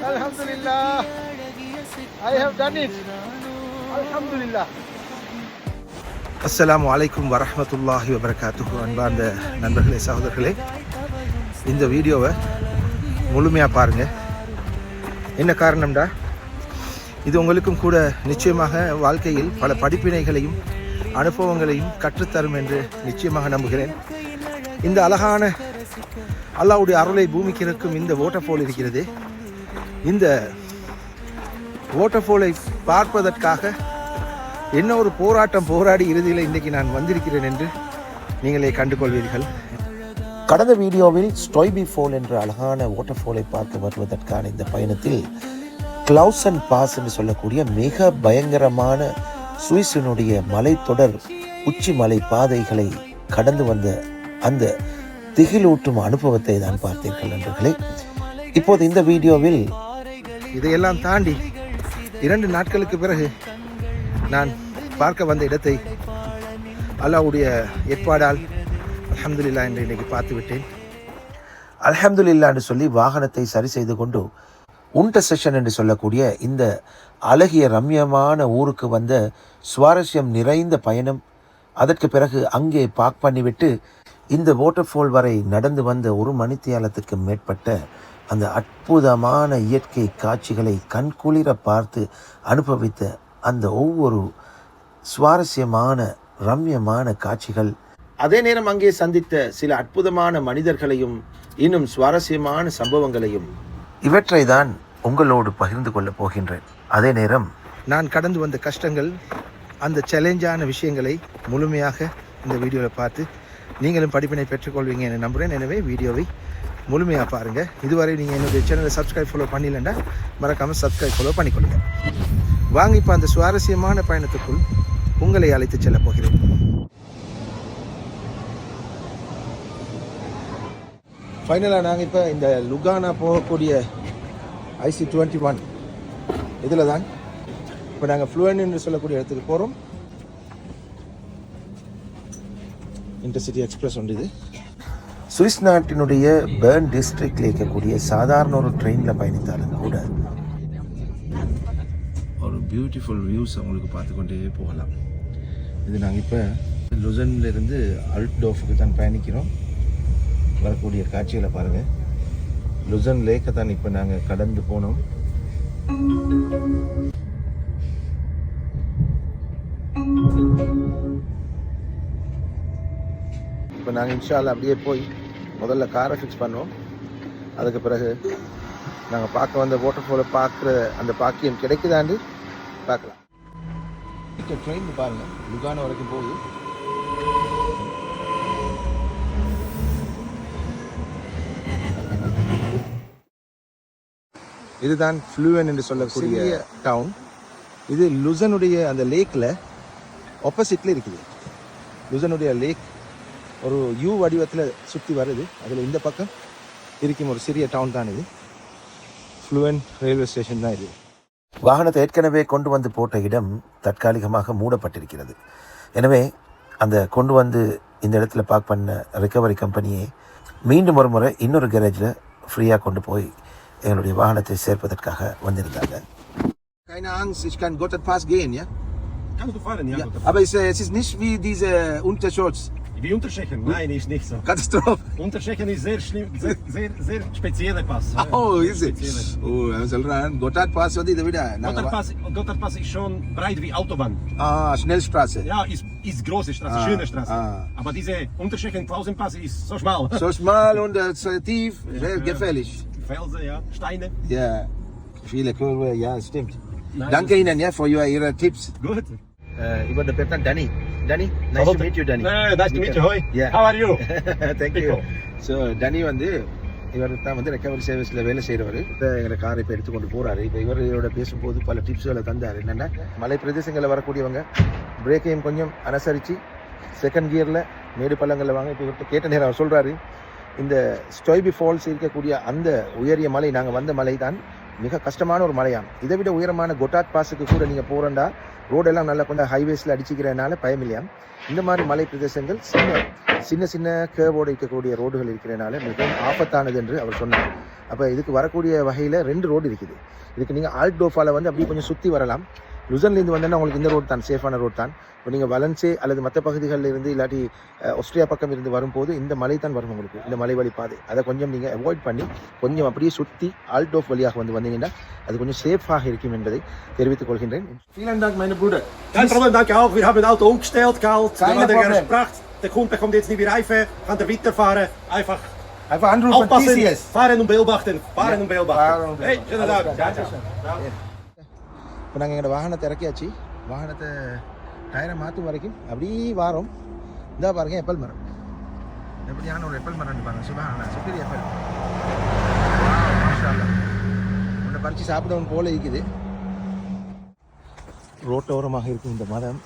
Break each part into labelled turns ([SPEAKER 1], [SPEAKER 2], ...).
[SPEAKER 1] Alhamdulillah, I have done it. Alhamdulillah. அஸ்ஸலாமு அலைக்கும் வரஹ்மத்துல்லாஹி வபரகாத்துஹு. அன்பார்ந்த நண்பர்களே, சகோதரர்களே, இந்த வீடியோவை முழுமையாக பாருங்கள். என்ன காரணம்டா, இது உங்களுக்கும் கூட நிச்சயமாக வாழ்க்கையில் பல படிப்பினைகளையும் அனுபவங்களையும் கற்றுத்தரும் என்று நிச்சயமாக நம்புகிறேன். இந்த அழகான அல்லாஹ்வுடைய அருளை பூமிக்கு இருக்கும் இந்த வாட்டர்ஃபால் இருக்கிறது. இந்த வாட்டர்ஃபாலை பார்ப்பதற்காக என்ன ஒரு போராட்டம் போராடி இறுதியில் இன்றைக்கு நான் வந்திருக்கிறேன் என்று நீங்களே கண்டுகொள்வீர்கள். கடந்த வீடியோவில் ஸ்டோய்பி ஃபால் என்ற அழகான வாட்டர்ஃபாலை பார்க்க வருவதற்கான இந்த பயணத்தில் கிளவுசன் பாஸ் என்று சொல்லக்கூடிய மிக பயங்கரமான சுவிஸினுடைய மலைத்தொடர் உச்சி மலை பாதைகளை கடந்து வந்த அந்த திகிலூட்டும் அனுபவத்தை தான் பார்த்தீர்கள் நண்பர்களே. இப்போது இந்த வீடியோவில் இதையெல்லாம் தாண்டி 2 நாட்களுக்கு பிறகு நான் பார்க்க வந்த இடத்தை அல்லாஹ்வுடைய ஏற்பாடால் அல்ஹம்துலில்லாஹ் என்று இன்றைக்கு பார்த்து விட்டேன். அல்ஹம்துலில்லாஹ் என்று சொல்லி வாகனத்தை சரி செய்து கொண்டு உன்டர்செக்ஷன் என்று சொல்லக்கூடிய இந்த அழகிய ரம்யமான ஊருக்கு வந்த சுவாரஸ்யம் நிறைந்த பயணம். அதற்கு பிறகு அங்கே பார்க் பண்ணிவிட்டு இந்த வாட்டர்ஃபால் வரை நடந்து வந்த 1 மணித்தியாலத்துக்கு மேற்பட்ட அந்த அற்புதமான இயற்கை காட்சிகளை கண்குளிர பார்த்து அனுபவித்த அந்த ஒவ்வொரு சுவாரஸ்யமான ரம்யமான காட்சிகள், அதே நேரம் அங்கே சந்தித்த சில அற்புதமான மனிதர்களையும் இன்னும் சுவாரஸ்யமான சம்பவங்களையும், இவற்றை தான் உங்களோடு பகிர்ந்து கொள்ளப் போகின்றேன். அதே நேரம் நான் கடந்து வந்த கஷ்டங்கள், அந்த சேலஞ்சான விஷயங்களை முழுமையாக இந்த வீடியோவில் பார்த்து நீங்களும் படிப்பினை பெற்றுக்கொள்வீங்க என நம்புகிறேன். எனவே வீடியோவை முழுமையாக பாருங்கள். இதுவரை நீங்கள் என்னுடைய சேனலை சப்ஸ்கிரைப் ஃபாலோ பண்ணிடலண்டா மறக்காமல் சப்ஸ்கிரைப் ஃபாலோ பண்ணிக்கொள்ளுங்கள். வாங்க இப்போ அந்த சுவாரஸ்யமான பயணத்துக்குள் உங்களை அழைத்து செல்ல போகிறேன். ஃபைனலாக நாங்கள் இப்போ இந்த லுகானா போகக்கூடிய IC21 இதில் தான் இப்போ நாங்கள் ஃப்ளூவன் என்று சொல்லக்கூடிய இடத்துக்கு போகிறோம். இன்டர்சிட்டி எக்ஸ்பிரஸ் ஒன்று. இது சுவிஸ் நாட்டினுடைய பெர்ன் டிஸ்ட்ரிக்டில் இருக்கக்கூடிய சாதாரண ஒரு ட்ரெயினில் பயணித்தாலும் கூட ஒரு பியூட்டிஃபுல் வியூஸ் அவங்களுக்கு பார்த்துக்கொண்டே போகலாம். இது நாங்கள் இப்போ லுசன்லேருந்து அல்ட்டோஃபுக்கு தான் பயணிக்கிறோம். வரக்கூடிய காட்சிகளை பாருங்கள். லுசன் லேக்கை தான் இப்போ நாங்கள் கடந்து போனோம். இப்போ நாங்கள் இன்ஷா அல்லாஹ் அப்படியே போய் முதல்ல காரை ஃபிக்ஸ் பண்ணுவோம். அதுக்கு பிறகு நாங்கள் பார்க்க வந்த வாட்டர்ஃபாலை பார்க்குற அந்த பாக்கியம் கிடைக்குதாண்டு பார்க்கலாம். ட்ரெயின் பாருங்கள், லுகானா வரைக்கும் போகுது. இதுதான் ஃப்ளூவன் என்று சொல்லக்கூடிய டவுன். இது லுசனுடைய அந்த லேக்கில் ஆப்போசிட்டில் இருக்குது. லுசனுடைய லேக் ஒரு யூ வடிவத்தில் சுற்றி வருது. அதில் இந்த பக்கம் இருக்கும் ஒரு சிறிய டவுன் தான் இது. ஃப்ளூவன் ரயில்வே ஸ்டேஷன் தான் இது. வாகனத்தை ஏற்கனவே கொண்டு வந்து போட்ட இடம் தற்காலிகமாக மூடப்பட்டிருக்கிறது. எனவே அந்த கொண்டு வந்து இந்த இடத்துல பார்க் பண்ண ரிகவரி கம்பெனியை மீண்டும் ஒரு முறை இன்னொரு கேரேஜில் ஃப்ரீயாக கொண்டு போய் எங்களுடைய வாகனத்தை சேர்ப்பதற்காக வந்திருந்தாங்க. Keine Angst, ich kann Gotthardpass gehen, ja?
[SPEAKER 2] Kannst du fahren, ja.
[SPEAKER 1] Aber es ist nicht wie diese Unterschutz.
[SPEAKER 2] Wie Unterschechen? Nein, ist nicht so.
[SPEAKER 1] Katastrophe.
[SPEAKER 2] Unterschechen ist sehr schlimm, sehr spezieller Pass.
[SPEAKER 1] Oh, ist es? Oh, was soll ran? Gotthardpass வந்து இதை விட
[SPEAKER 2] Gotthardpass ist schon breit wie Autobahn.
[SPEAKER 1] Schnellstraße.
[SPEAKER 2] Ja, ist große Straße, schöne Straße. Aber diese Unterschechen Klausenpass ist so schmal.
[SPEAKER 1] So schmal und tief, sehr gefährlich.
[SPEAKER 2] Felsen, ja, Steine.
[SPEAKER 1] Ja, viele Kurve, ja, stimmt. Nein, Danke Ihnen, ja, für Ihre Tipps.
[SPEAKER 2] Gut.
[SPEAKER 1] இவரோட பேர் தான் Danny. Danny, nice to meet you, Danny.
[SPEAKER 2] Nice to meet you. Hi.
[SPEAKER 1] Yeah.
[SPEAKER 2] How are you?
[SPEAKER 1] Thank you. So, Danny வந்து இவர் தான் வந்து recovery சர்வீஸில் வேலை செய்கிறவர். எங்களை காரை இப்போ எடுத்துக்கொண்டு போகிறாரு. இப்போ இவரோட பேசும்போது பல டிப்ஸ்களை தந்தார். என்னென்னா, மலை பிரதேசங்களில் வரக்கூடியவங்க பிரேக்கையும் கொஞ்சம் அனுசரித்து செகண்ட் கியரில் மேடு பள்ளங்களில் வாங்க. இப்போ இவர்கிட்ட கேட்ட நேரம் அவர் சொல்கிறாரு, இந்த ஸ்டோய்பி ஃபால்ஸ் இருக்கக்கூடிய அந்த உயரிய மலை, நாங்கள் வந்த மலை தான் மிக கஷ்டமான ஒரு மலையாம். இதை விட உயரமான கொட்டாட் பாஸுக்கு கூட நீங்கள் போகிறண்டா ரோடெல்லாம் நல்லா கொண்ட ஹைவேஸில் அடிச்சிக்கிறனால பயம் இல்லையாம். இந்த மாதிரி மலை பிரதேசங்கள் சின்ன சின்ன கேர்வோடு இருக்கக்கூடிய ரோடுகள் இருக்கிறனால மிகவும் ஆபத்தானது என்று அவர் சொன்னார். அப்போ இதுக்கு வரக்கூடிய வகையில் 2 ரோடு இருக்குது. இதுக்கு நீங்கள் ஆல்டோஃபாவில் வந்து அப்படியே கொஞ்சம் சுற்றி வரலாம். லுசன்லேருந்து வந்தோன்னா உங்களுக்கு இந்த ரோடு தான் சேஃபான ரோடு தான். இப்போ நீங்கள் வலன்சே அல்லது மற்ற பகுதிகளில் இருந்து இல்லாட்டி ஆஸ்திரியா பக்கம் இருந்து வரும்போது இந்த மலை தான் வரும் உங்களுக்கு, இந்த மலை வழி பாதை. அதை கொஞ்சம் நீங்கள் அவாய்ட் பண்ணி கொஞ்சம் அப்படியே சுற்றி ஆல்டோஃப் வழியாக வந்து வந்தீங்கன்னா அது கொஞ்சம் சேஃபாக இருக்கும் என்பதை தெரிவித்துக் கொள்கின்றேன்.
[SPEAKER 2] Vielen Dank, meine Brüder. Kein Problem, danke auch. Wir haben das Auto umgestellt, kalt.
[SPEAKER 1] Keine
[SPEAKER 2] Wir haben
[SPEAKER 1] Problem.
[SPEAKER 2] gebracht. Der Kunde bekommt jetzt nie die Reife, kann der weiterfahren. Einfach
[SPEAKER 1] anrufen,
[SPEAKER 2] aufpassen,
[SPEAKER 1] TCS.
[SPEAKER 2] fahren und beobachten. Fahren und beobachten. Hey, schönen Tag.
[SPEAKER 1] இப்போ நாங்கள் எங்களோட வாகனத்தை இறக்கியாச்சு. வாகனத்தை டயரை மாற்றும் வரைக்கும் அப்படியே வாரோம். இந்தா பாருங்க எப்பல் மரம், எப்படியான ஒரு எப்பல் மரம் பாருங்க. சுபான சுப்பீரி எப்பல் ஒன்றை பறித்து சாப்பிடவும் போல இருக்குது. ரோட்டோரமாக இருக்கும் இந்த மரம்.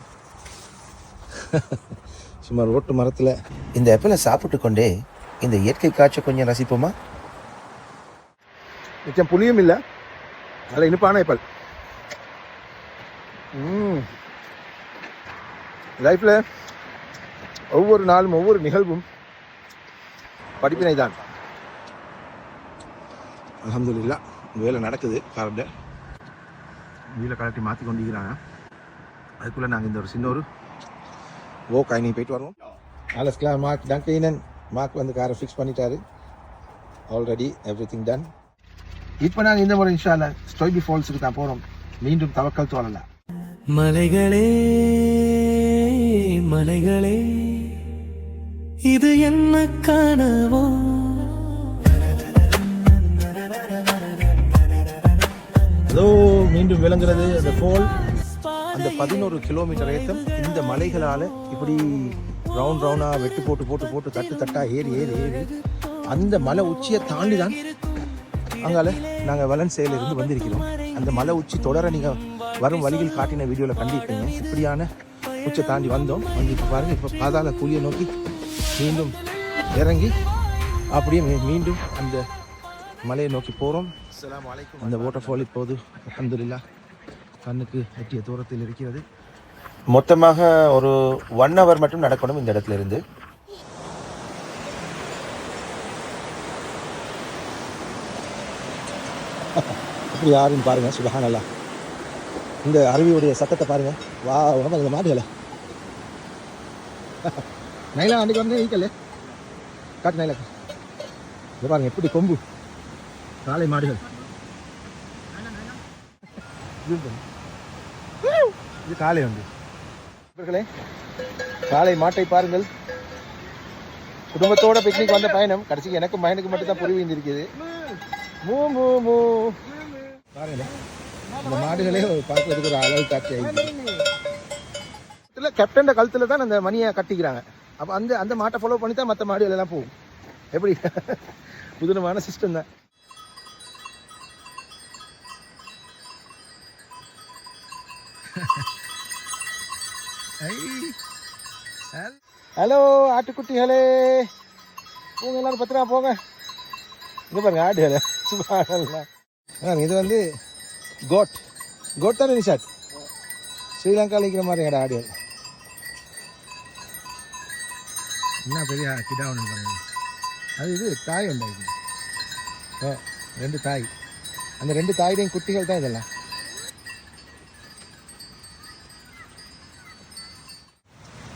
[SPEAKER 1] சும்மா ரோட்டு மரத்தில் இந்த எப்பலை சாப்பிட்டு கொண்டே இந்த இயற்கை காட்சி கொஞ்சம் ரசிப்போமா? மிச்சம் புளியும் இல்லை, அதில் இனிப்பான எப்பல். லைஃப்பில் ஒவ்வொரு நாளும் ஒவ்வொரு நிகழ்வும் படிப்பினை தான். அல்ஹம்துலில்லாஹ் வேலை நடக்குது. கரெக்டாக வீலை கலட்டி மாற்றி கொண்டிருக்கிறாங்க. அதுக்குள்ளே நாங்கள் இந்த ஒரு சின்ன ஒரு காயினி போயிட்டு வருவோம். ஆலஸ்லாம் மார்க் டங்கீனன் மார்க் வந்து காரை ஃபிக்ஸ் பண்ணிட்டாரு. Already everything done. இப்போ நாங்கள் இந்த முறை இன்ஷா அல்லாஹ் ஸ்டோய்பி ஃபால்ஸுக்கு தான் போகிறோம். மீண்டும் தவக்கல் தோழலாம்.
[SPEAKER 3] மலைகளே மலைகளே இது என்ன கனவோ?
[SPEAKER 1] அதோ மீண்டும் விளங்குறது அந்த ஃபால். அந்த 11 கிலோமீட்டர் ஏத்தம் இந்த மலைகளால் இப்படி ரவுண்டாக வெட்டு போட்டு போட்டு போட்டு தட்டு தட்டாக ஏறி ஏறி ஏறி அந்த மலை உச்சியை தாண்டி தான் அங்கால நாங்கள் வலன்சேலிருந்து வந்திருக்கிறோம். அந்த மலை உச்சி தொடர நீங்கள் வரும் வழியில் காட்டின வீடியோவில் கண்டிப்பீங்க. இப்படியான உச்சை தாண்டி வந்தோம். வந்து இப்போ பாருங்கள், இப்போ பாதாள குழியை நோக்கி மீண்டும் இறங்கி அப்படியே மீண்டும் அந்த மலையை நோக்கி போகிறோம். அந்த வாட்டர் ஃபால் இப்போது அல்ஹம்துலில்லாஹ் கண்ணுக்கு எட்டிய தூரத்தில் இருக்கிறது. மொத்தமாக ஒரு 1 hour மட்டும் நடக்கணும் இந்த இடத்துல இருந்து. அப்படி யாருன்னு பாருங்க. சுப்ஹானல்லாஹ், இந்த அருவியுடைய சத்தத்தை பாருங்க. வா உடம்பு அந்த மாடுகளை நைலா அன்றைக்கி வந்து ஈக்கல்ல காட்டு நைலா இதை பாருங்க எப்படி கொம்பு காளை மாடுகள். இது காளை உண்டு இவர்களே. காளை மாட்டை பாருங்கள். குடும்பத்தோட பிக்னிக் வந்த பயணம் கடைசிக்கு எனக்கும் மயனுக்கு மட்டும் தான் புரிவு இருக்குது. மூ மூ மூ பாருங்க, இந்த மாடுகளே பார்க்கறதுக்கு ஒரு அளவு காட்சி ஆகிடுது. இதில் கேப்டன்ட கழுத்தில் தான் அந்த மணியை கட்டிக்கிறாங்க. அப்போ அந்த மாட்டை ஃபாலோ பண்ணி தான் மற்ற மாடுகள் எல்லாம் போகும். எப்படி புதுனமான சிஸ்டம் தான். ஹலோ ஆட்டுக்குட்டிகளே, போங்க எல்லாரும் பத்திரமா போங்க. இங்கே பாருங்க ஆடுகளை. சுபானல்லாஹ், இது வந்து கோட் தானே நிஷாத்? ஸ்ரீலங்காவில் இருக்கிற மாதிரி எங்கடா ஆடுகள். என்ன பெரிய கிடா ஒன்று பாருங்க. அது இது தாய் உண்டாயிருக்கு. 2 தாய். அந்த 2 தாயுடையும் குட்டிகள் தான் இதெல்லாம்.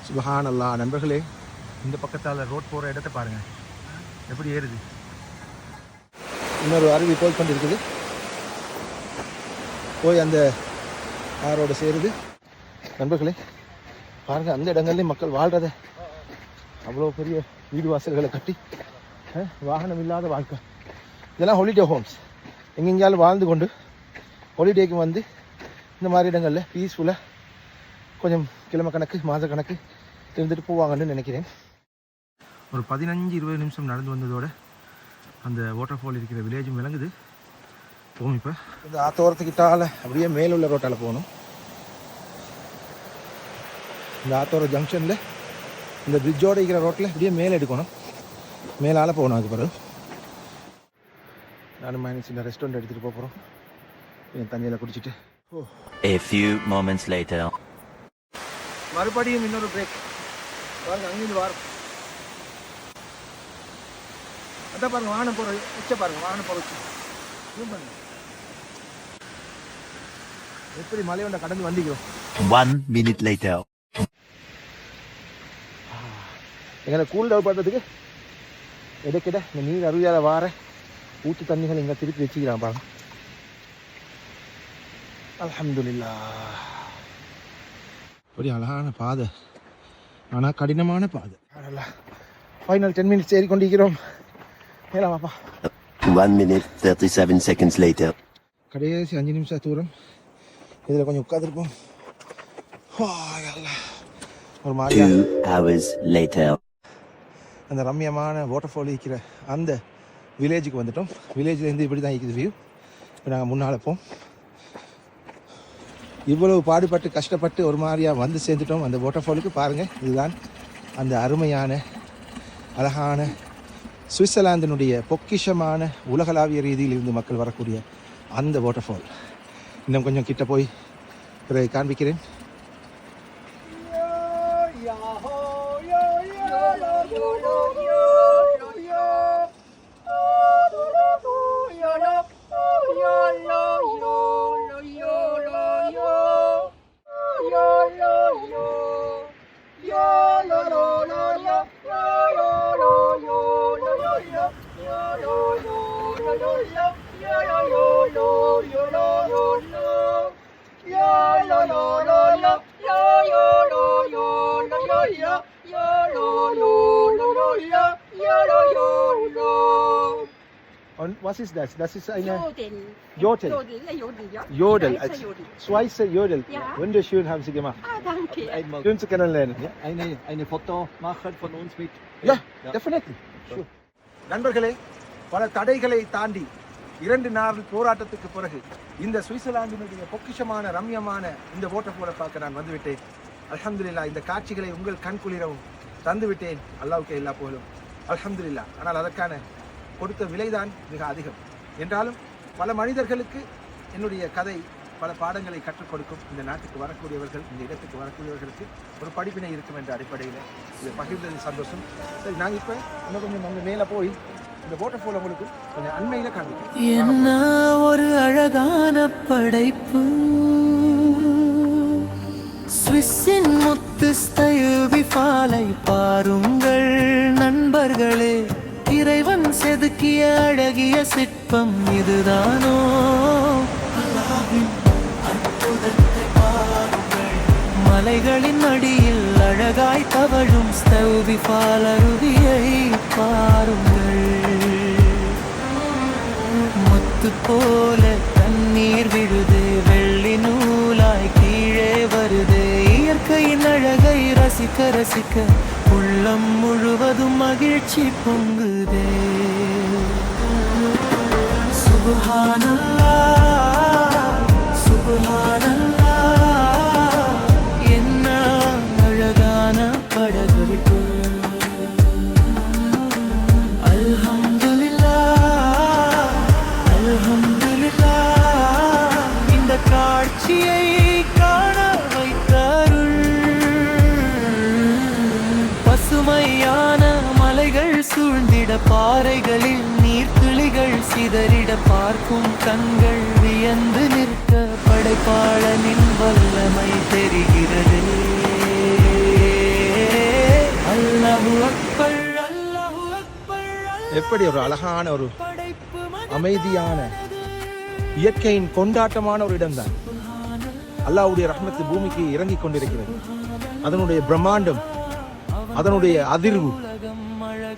[SPEAKER 1] சுப்ஹானல்லாஹ் நண்பர்களே, இந்த பக்கத்தால் ரோட் போகிற இடத்த பாருங்கள் எப்படி ஏறுது. இன்னொரு அருவி போய் கொண்டு இருக்குது, போய் அந்த ஆரோடு சேருது. நண்பர்களே பாருங்கள், அந்த இடங்கள்லேயும் மக்கள் வாழ்கிறத அவ்வளோ பெரிய வீடு வாசல்களை கட்டி வாகனம் இல்லாத வாழ்க்கை. இதெல்லாம் ஹாலிடே ஹோம்ஸ். எங்கெங்கேயாலும் வாழ்ந்து கொண்டு ஹாலிடேக்கு வந்து இந்த மாதிரி இடங்களில் பீஸ்ஃபுல்லாக கொஞ்சம் கிழமை கணக்கு மாத கணக்கு இருந்துட்டு போவாங்கன்னு நினைக்கிறேன். ஒரு 15-20 நிமிஷம் நடந்து வந்ததோட அந்த வாட்டர் ஃபால் இருக்கிற வில்லேஜும் விளங்குது. போகும். இப்போ இந்த ஆத்தோரத்துக்கிட்டால் அப்படியே மேலுள்ள ரோட்டால் போகணும். இந்த ஆத்தோர ஜங்ஷனில் இந்த பிரிட்ஜோடு இருக்கிற ரோட்டில் அப்படியே மேலே எடுக்கணும். மேலால் போகணும். அதுக்கு பிறகு நானும் மைனஸ் இந்த ரெஸ்டாரண்ட் எடுத்துகிட்டு போகிறோம். என் தண்ணியில் குடிச்சிட்டு
[SPEAKER 4] A few moments later.
[SPEAKER 1] மறுபடியும் இன்னொரு பிரேக். பாருங்க, அங்கிருந்து வரும் அதான் பாருங்க வானம் போகிற உச்ச பாருங்க வானம் போகிற உச்சம் zoom பண்ணுங்க. எப்படி மலையோட கடந்து வந்திக்கிறோம்.
[SPEAKER 4] 1 minute later.
[SPEAKER 1] எங்களை கூல் டவுன் பண்ணுறதுக்கு இடைக்கிட இந்த நீர் அருவியால் வார ஊற்று தண்ணிகள் இங்கே திருப்பி வச்சுக்கிறான் பாருங்க. அல்ஹம்துலில்லாஹ். ஒரு அழகான பாதை, ஆனால் கடினமான பாதை. ஃபைனல் 10 மினிட்ஸ் ஏறி கொண்டிருக்கிறோம். மேலே வாப்பா.
[SPEAKER 4] 1 minute 37 seconds later.
[SPEAKER 1] கடைசி 5 நிமிஷம் தூரம் இதில் கொஞ்சம் உட்காந்துருப்போம். ஒரு மாதிரி
[SPEAKER 4] 2 hours later.
[SPEAKER 1] அந்த ரம்யமான வாட்டர் ஃபால் இருக்கிற அந்த வில்லேஜுக்கு வந்துட்டோம். வில்லேஜ்லேருந்து இப்படி தான் இருக்குது வியூ. இப்போ நாங்கள் முன்னால் போம். இவ்வளவு பாடுபட்டு கஷ்டப்பட்டு ஒரு மாதிரியாக வந்து சேர்ந்துட்டோம் அந்த வாட்டர் ஃபாலுக்கு. பாருங்கள், இதுதான் அந்த அருமையான அழகான சுவிட்சர்லாந்தினுடைய பொக்கிஷமான உலகளாவிய ரீதியில் இருந்து மக்கள் வரக்கூடிய அந்த வாட்டர் ஃபால். இன்னும் கொஞ்சம் கிட்ட போய் பிறகு காண்பிக்கிறேன். Und was ist das? Das ist eine
[SPEAKER 5] Jodel.
[SPEAKER 1] Jodel.
[SPEAKER 5] Jodel, ja.
[SPEAKER 1] Jodel.
[SPEAKER 5] Schweizer Jodel.
[SPEAKER 1] Schweizer Jodel.
[SPEAKER 5] Ja.
[SPEAKER 1] Wunderschön haben Sie gemacht.
[SPEAKER 5] Ah, danke.
[SPEAKER 1] Schön zu kennenlernen. Ja,
[SPEAKER 6] eine Foto machen von uns mit.
[SPEAKER 1] ja, definitely. Sure. நண்பர்களே, பல தடைகளை தாண்டி 2 நாள் போராட்டத்துக்கு பிறகு இந்த சுவிட்சர்லாந்தினுடைய பொக்கிஷமான ரம்யமான இந்த water ஃபாலை பார்க்க நான் வந்துவிட்டேன். அல்ஹம்துலில்லாஹ். இந்த காட்சிகளை உங்கள் கண்குளிரவும் தந்துவிட்டேன். அல்லாஹ்வுக்கே எல்லா புகழும். அல்ஹம்துலில்லாஹ். ஆனால் அதற்கான கொடுத்த விலைதான் மிக அதிகம். என்றாலும் பல மனிதர்களுக்கு என்னுடைய கதை பல பாடங்களை கற்றுக் கொடுக்கும். இந்த நாட்டுக்கு வரக்கூடியவர்கள், இந்த இடத்துக்கு வரக்கூடியவர்களுக்கு ஒரு படிப்பினை இருக்கும் என்ற அடிப்படையில் இதை பகிர்ந்தது சந்தோஷம். சரி, நாங்கள் இப்போ இன்னும் கொஞ்சம் நம்ம மேலே போய் இந்த வாட்டர் ஃபால் உங்களுக்கு கொஞ்சம் அண்மையில் காண்பிக்கிறோம்.
[SPEAKER 3] என்ன ஒரு அழகான படைப்பு, ஸ்விஸ்ஸின் முத்து ஸ்டைவி ஃபாலை பாருங்கள் நண்பர்களே. இறைவன் செதுக்கிய அழகிய சிற்பம் இதுதானோ? அல்லாஹ்வின் அற்புதத்தை பாருங்கள். மலைகளின் அடியில் அழகாய் தவழும் ஸ்டைவி ஃபால் அருவியை பாருங்கள். முத்து போல தண்ணீர் விழுது, வெள்ளி நூலாய் கீழே வருது. இயற்கையின் அழகை ரசிக்க ரசிக்க உள்ளம் முழுவதும் மகிழ்ச்சி பொங்குதே. சுப்ஹானல்லாஹ், சுப்ஹானல்லாஹ். என்ன அழகான படகுவிப்பு. அல்ஹம்துலில்லாஹ், அல்ஹம்துலில்லாஹ். இந்த காட்சியை காண வைத்தருள். பசுமையான மலைகள் சூழ்ந்திட, பாறைகளில் நீர்த்துளிகள் சிதறிட, பார்க்கும் கண்கள் வியந்து நிற்க, படைப்பாளனின் வல்லமை தெரிகிறது. அல்லாஹு அக்பர், அல்லாஹு அக்பர்.
[SPEAKER 1] எப்படி ஒரு அழகான ஒரு
[SPEAKER 3] படைப்பு
[SPEAKER 1] அமைதியான இயற்கையின் கொண்டாட்டமான ஒரு இடம்தான். அல்லாஹ்வுடைய ரஹ்மத்து பூமிக்கு இறங்கிக் கொண்டிருக்கிறது. அதனுடைய பிரம்மாண்டம், அதனுடைய அதிர்வு,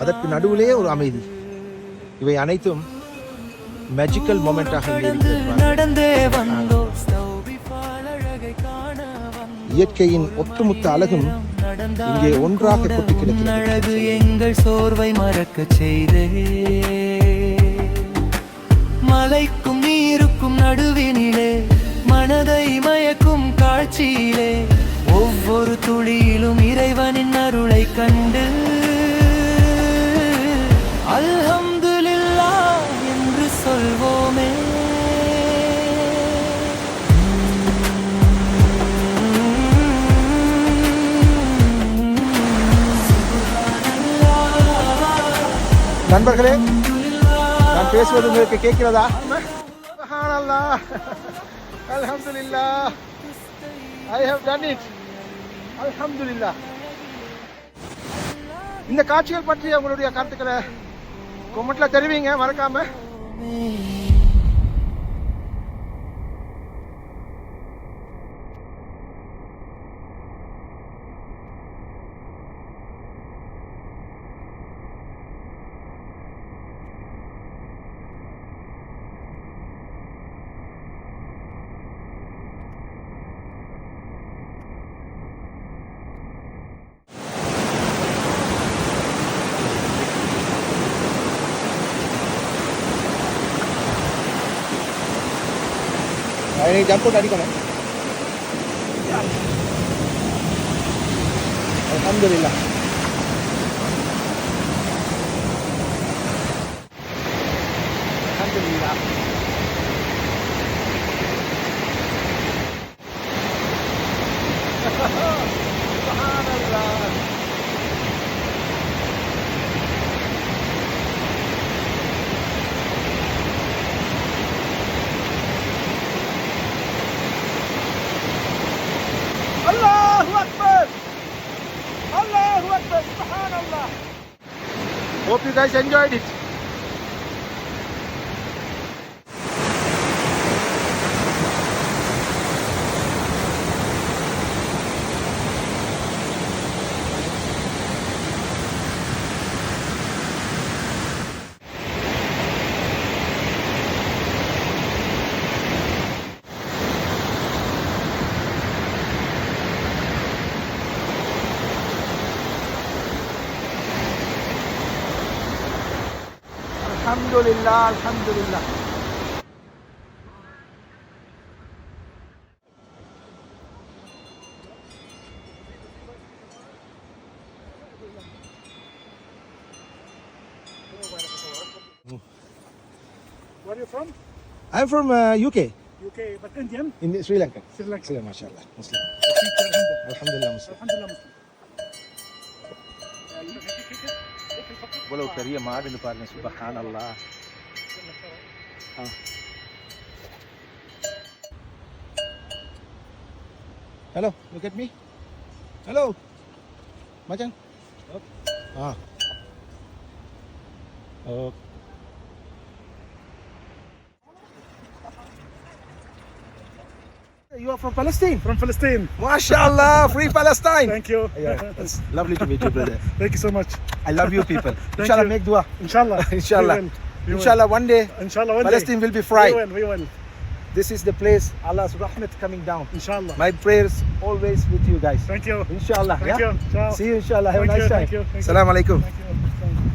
[SPEAKER 1] அதற்கு நடுவிலே ஒரு அமைதி, இவை அனைத்தும் மேஜிக்கல் மொமெண்டாக
[SPEAKER 3] நடந்தே வந்தோ ஸ்டௌபி ஃபால் அழகை காண வந்தோ.
[SPEAKER 1] இயற்கையின் ஒட்டுமொத்த அழகும் இங்கே ஒன்றாக கொட்டி கிடக்கிறது.
[SPEAKER 3] அழகு எங்கள் சோர்வை மறக்க செய்தே. மலைக்கும் நீருக்கும் நடுவினிலே, மனதை மயக்கும் காட்சியிலே, ஒவ்வொரு துளியிலும் இறைவனின் அருளை கண்டு அல்ஹம்துலில்லாஹ் என்று சொல்வோமே.
[SPEAKER 1] நண்பர்களே, நான் பேசுவது உங்களுக்கு கேட்கிறதா? சுப்ஹானல்லாஹ், அல்ஹம்துலில்லாஹ், I have done it. அல்ஹம்துலில்லாஹ். இந்த காட்சிகள் பற்றி உங்களுடைய கருத்துக்களை கமெண்ட்ல தெரிவிங்க மறக்காம. ஜம்ப் போட்டு அடிக்கணும். அல்ஹம்துலில்லாஹ். அல்ஹம்துலில்லாஹ். சுப்ஹானல்லாஹ். Allahu Akbar! Allahu Akbar! Subhanallah! Hope you guys enjoyed it. Alhamdulillah, alhamdulillah.
[SPEAKER 5] Where are you from?
[SPEAKER 1] I'm from UK,
[SPEAKER 5] UK, but Indian.
[SPEAKER 1] in Sri Lanka.
[SPEAKER 5] Sri Lanka.
[SPEAKER 1] Sri Lanka, mashallah, Muslim. Alhamdulillah, Muslim.
[SPEAKER 5] Alhamdulillah.
[SPEAKER 1] இவ்வளவு பெரிய மாடுன்னு பாருங்க. சுப்ஹானல்லாஹ். Hello, look at me. Hello. Macam? Ah. Oh. You are from Palestine?
[SPEAKER 5] From Palestine.
[SPEAKER 1] MashaAllah, free Palestine.
[SPEAKER 5] Thank you.
[SPEAKER 1] Yeah, it's lovely to meet you, brother.
[SPEAKER 5] Thank you so much.
[SPEAKER 1] I love you people. Inshallah,
[SPEAKER 5] you.
[SPEAKER 1] make dua.
[SPEAKER 5] Inshallah.
[SPEAKER 1] Inshallah.
[SPEAKER 5] We will.
[SPEAKER 1] Inshallah, one day
[SPEAKER 5] Inshallah, one
[SPEAKER 1] Palestine
[SPEAKER 5] day.
[SPEAKER 1] will be free.
[SPEAKER 5] We will. We will.
[SPEAKER 1] This is the place Allah's rahmat coming down.
[SPEAKER 5] Inshallah.
[SPEAKER 1] My prayers always with you guys.
[SPEAKER 5] Thank you.
[SPEAKER 1] Inshallah.
[SPEAKER 5] Thank
[SPEAKER 1] yeah?
[SPEAKER 5] you. Ciao.
[SPEAKER 1] See you inshallah. Have
[SPEAKER 5] Thank
[SPEAKER 1] a nice
[SPEAKER 5] you,
[SPEAKER 1] time.
[SPEAKER 5] thank you, thank you.
[SPEAKER 1] Assalamu alaikum.
[SPEAKER 5] Thank you. Thank you.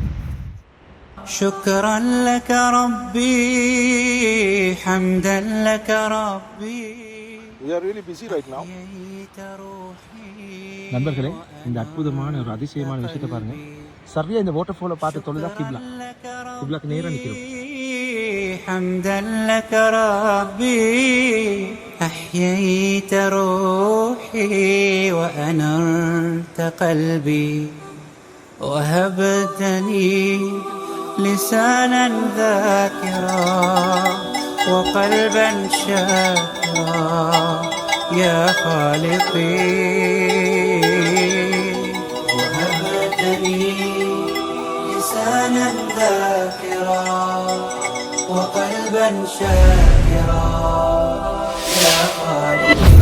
[SPEAKER 3] شكرا لك ربي حمدا لك ربي
[SPEAKER 1] We are really busy right now.
[SPEAKER 3] أحييت روحي
[SPEAKER 1] நண்பர்களே, இந்த அற்புதமான ஒரு அதிசயமான விஷயத்தை பாருங்க. சரியா இந்த water ஃபாலை பார்த்து தொழுதா கிப்லா. கிப்லாக்கு நேரா நிக்கிறோம்.
[SPEAKER 3] حمدا لك ربي أحييت روحي وأنرت قلبي وهبتني لسانا ذاكرا وقلبا شاكرا يا خالقي وهبتني لسانا ذاكرا وقلبا شاكرا يا خالقي